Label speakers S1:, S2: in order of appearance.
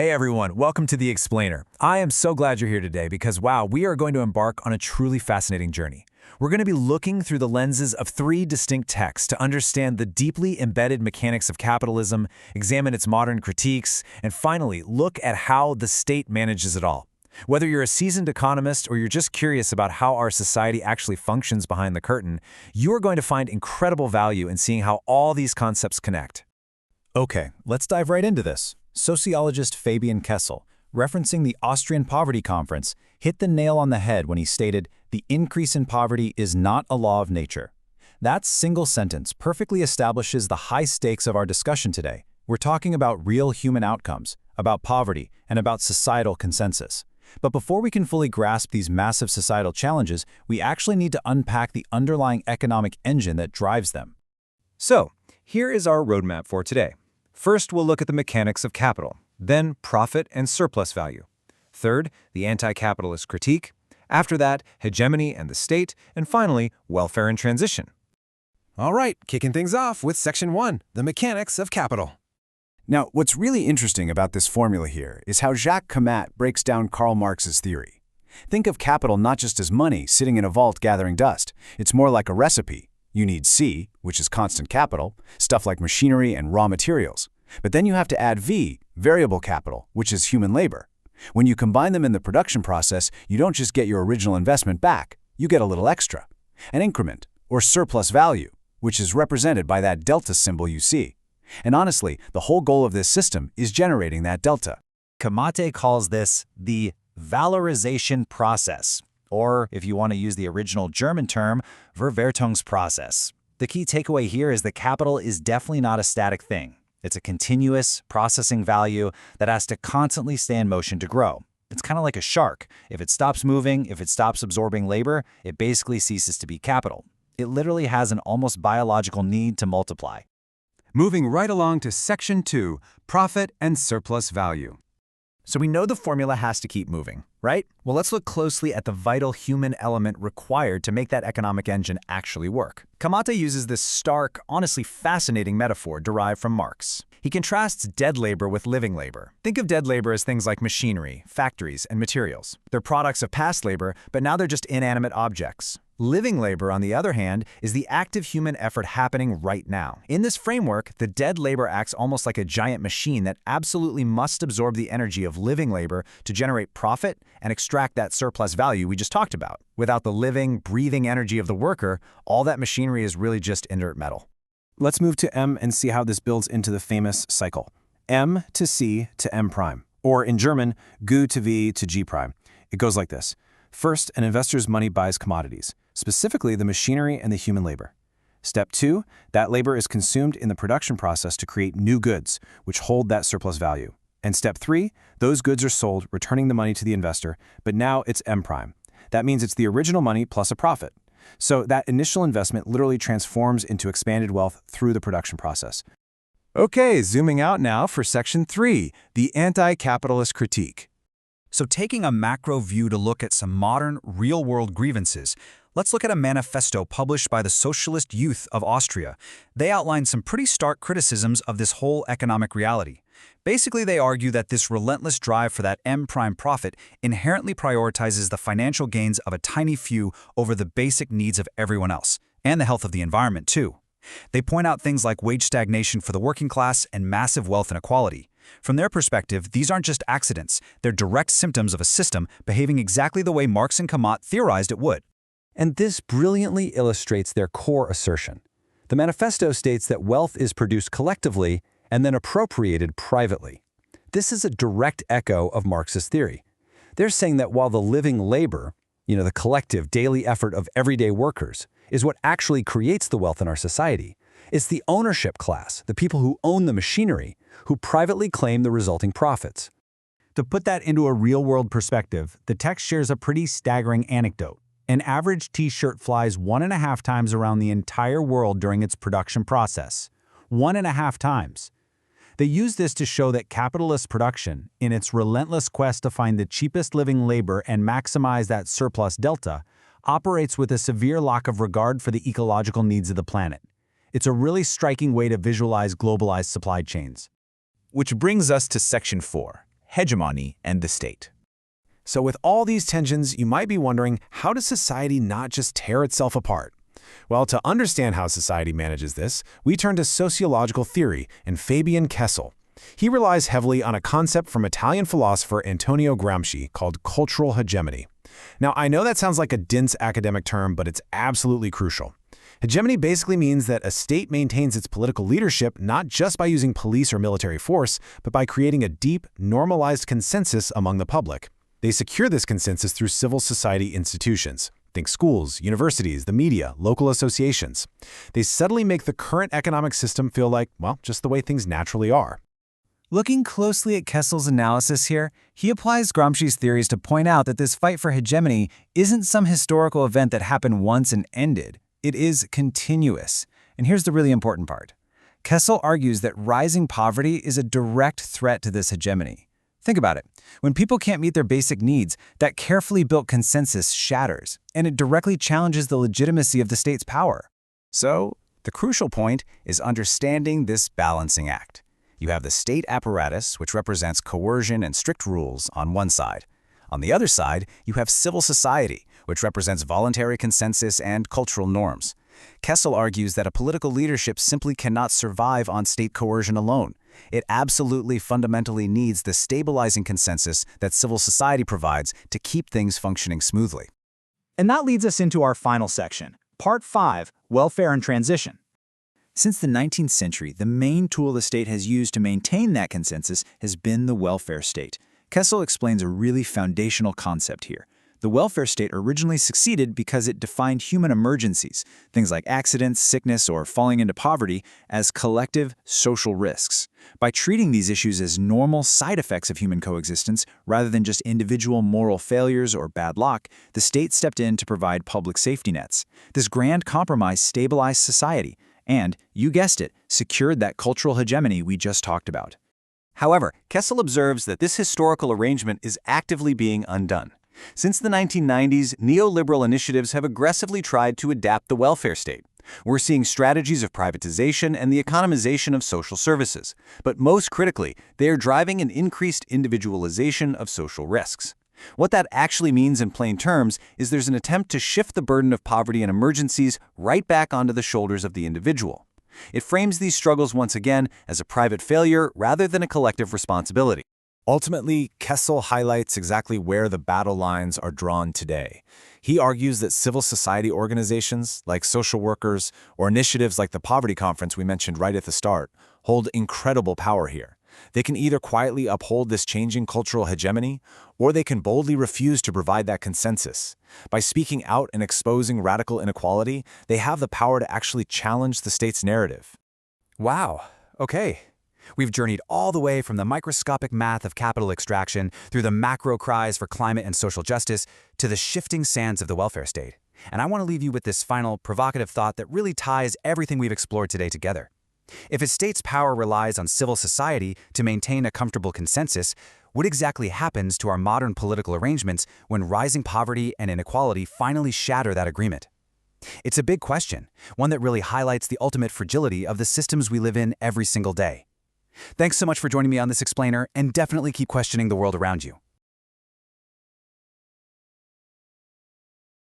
S1: Hey everyone, welcome to The Explainer. I am so glad you're here today because, wow, we are going to embark on a truly fascinating journey. We're going to be looking through the lenses of three distinct texts to understand the deeply embedded mechanics of capitalism, examine its modern critiques, and finally, look at how the state manages it all. Whether you're a seasoned economist or you're just curious about how our society actually functions behind the curtain, you are going to find incredible value in seeing how all these concepts connect.
S2: Okay, let's dive right into this. Sociologist Fabian Kessel, referencing the Austrian Poverty Conference, hit the nail on the head when he stated, "The increase in poverty is not a law of nature." That single sentence perfectly establishes the high stakes of our discussion today. We're talking about real human outcomes, about poverty, and about societal consensus. But before we can fully grasp these massive societal challenges, we actually need to unpack the underlying economic engine that drives them.
S1: So, here is our roadmap for today. First, we'll look at the mechanics of capital, then profit and surplus value. Third, the anti-capitalist critique. After that, hegemony and the state, and finally, welfare and transition.
S3: All right, kicking things off with Section 1, the mechanics of capital.
S4: Now, what's really interesting about this formula here is how Jacques Camat breaks down Karl Marx's theory. Think of capital not just as money sitting in a vault gathering dust. It's more like a recipe. You need C, which is constant capital, stuff like machinery and raw materials. But then you have to add V, variable capital, which is human labor. When you combine them in the production process, you don't just get your original investment back, you get a little extra. An increment, or surplus value, which is represented by that delta symbol you see. And honestly, the whole goal of this system is generating that delta.
S2: Camat calls this the valorization process, or if you want to use the original German term, Verwertungsprozess. The key takeaway here is that capital is definitely not a static thing. It's a continuous processing value that has to constantly stay in motion to grow. It's kind of like a shark. If it stops moving, if it stops absorbing labor, it basically ceases to be capital. It literally has an almost biological need to multiply.
S3: Moving right along to Section 2, profit and surplus value.
S1: So we know the formula has to keep moving, right? Well, let's look closely at the vital human element required to make that economic engine actually work. Camat uses this stark, honestly fascinating metaphor derived from Marx. He contrasts dead labor with living labor. Think of dead labor as things like machinery, factories, and materials. They're products of past labor, but now they're just inanimate objects. Living labor, on the other hand, is the active human effort happening right now. In this framework, the dead labor acts almost like a giant machine that absolutely must absorb the energy of living labor to generate profit and extract that surplus value we just talked about. Without the living, breathing energy of the worker, all that machinery is really just inert metal.
S3: Let's move to M and see how this builds into the famous cycle. M to C to M prime, or in German, G to V to G prime. It goes like this. First, an investor's money buys commodities, specifically the machinery and the human labor. Step 2, that labor is consumed in the production process to create new goods, which hold that surplus value. And step 3, those goods are sold, returning the money to the investor, but now it's M prime. That means it's the original money plus a profit. So that initial investment literally transforms into expanded wealth through the production process. Okay, zooming out now for Section 3, the anti-capitalist critique.
S5: So taking a macro view to look at some modern, real-world grievances, let's look at a manifesto published by the Socialist Youth of Austria. They outline some pretty stark criticisms of this whole economic reality. Basically, they argue that this relentless drive for that M prime profit inherently prioritizes the financial gains of a tiny few over the basic needs of everyone else, and the health of the environment too. They point out things like wage stagnation for the working class and massive wealth inequality. From their perspective, these aren't just accidents, they're direct symptoms of a system behaving exactly the way Marx and Camat theorized it would.
S6: And this brilliantly illustrates their core assertion. The manifesto states that wealth is produced collectively and then appropriated privately. This is a direct echo of Marx's theory. They're saying that while the living labor, the collective daily effort of everyday workers, is what actually creates the wealth in our society, it's the ownership class, the people who own the machinery, who privately claim the resulting profits.
S7: To put that into a real-world perspective, the text shares a pretty staggering anecdote. An average t-shirt flies 1.5 times around the entire world during its production process. 1.5 times. They use this to show that capitalist production, in its relentless quest to find the cheapest living labor and maximize that surplus delta, operates with a severe lack of regard for the ecological needs of the planet. It's a really striking way to visualize globalized supply chains.
S1: Which brings us to Section 4, hegemony, and the state.
S3: So with all these tensions, you might be wondering, how does society not just tear itself apart? Well, to understand how society manages this, we turn to sociological theory and Fabian Kessel. He relies heavily on a concept from Italian philosopher Antonio Gramsci called cultural hegemony. Now, I know that sounds like a dense academic term, but it's absolutely crucial. Hegemony basically means that a state maintains its political leadership not just by using police or military force, but by creating a deep, normalized consensus among the public. They secure this consensus through civil society institutions. Think schools, universities, the media, local associations. They subtly make the current economic system feel like, well, just the way things naturally are.
S1: Looking closely at Kessel's analysis here, he applies Gramsci's theories to point out that this fight for hegemony isn't some historical event that happened once and ended. It is continuous. And here's the really important part. Kessel argues that rising poverty is a direct threat to this hegemony. Think about it. When people can't meet their basic needs, that carefully built consensus shatters, and it directly challenges the legitimacy of the state's power.
S5: So, the crucial point is understanding this balancing act. You have the state apparatus, which represents coercion and strict rules, on one side. On the other side, you have civil society, which represents voluntary consensus and cultural norms. Kessel argues that a political leadership simply cannot survive on state coercion alone. It absolutely fundamentally needs the stabilizing consensus that civil society provides to keep things functioning smoothly.
S7: And that leads us into our final section, Part 5, Welfare and Transition.
S1: Since the 19th century, the main tool the state has used to maintain that consensus has been the welfare state. Kessel explains a really foundational concept here. The welfare state originally succeeded because it defined human emergencies, things like accidents, sickness, or falling into poverty, as collective social risks. By treating these issues as normal side effects of human coexistence, rather than just individual moral failures or bad luck, the state stepped in to provide public safety nets. This grand compromise stabilized society and, you guessed it, secured that cultural hegemony we just talked about.
S6: However, Kessel observes that this historical arrangement is actively being undone. Since the 1990s, neoliberal initiatives have aggressively tried to adapt the welfare state. We're seeing strategies of privatization and the economization of social services. But most critically, they are driving an increased individualization of social risks. What that actually means in plain terms is there's an attempt to shift the burden of poverty and emergencies right back onto the shoulders of the individual. It frames these struggles once again as a private failure rather than a collective responsibility.
S3: Ultimately, Kessel highlights exactly where the battle lines are drawn today. He argues that civil society organizations, like social workers, or initiatives like the Poverty Conference we mentioned right at the start, hold incredible power here. They can either quietly uphold this changing cultural hegemony, or they can boldly refuse to provide that consensus. By speaking out and exposing radical inequality, they have the power to actually challenge the state's narrative.
S5: Wow, okay. We've journeyed all the way from the microscopic math of capital extraction through the macro cries for climate and social justice to the shifting sands of the welfare state. And I want to leave you with this final provocative thought that really ties everything we've explored today together. If a state's power relies on civil society to maintain a comfortable consensus, what exactly happens to our modern political arrangements when rising poverty and inequality finally shatter that agreement? It's a big question, one that really highlights the ultimate fragility of the systems we live in every single day. Thanks so much for joining me on this explainer, and definitely keep questioning the world around you.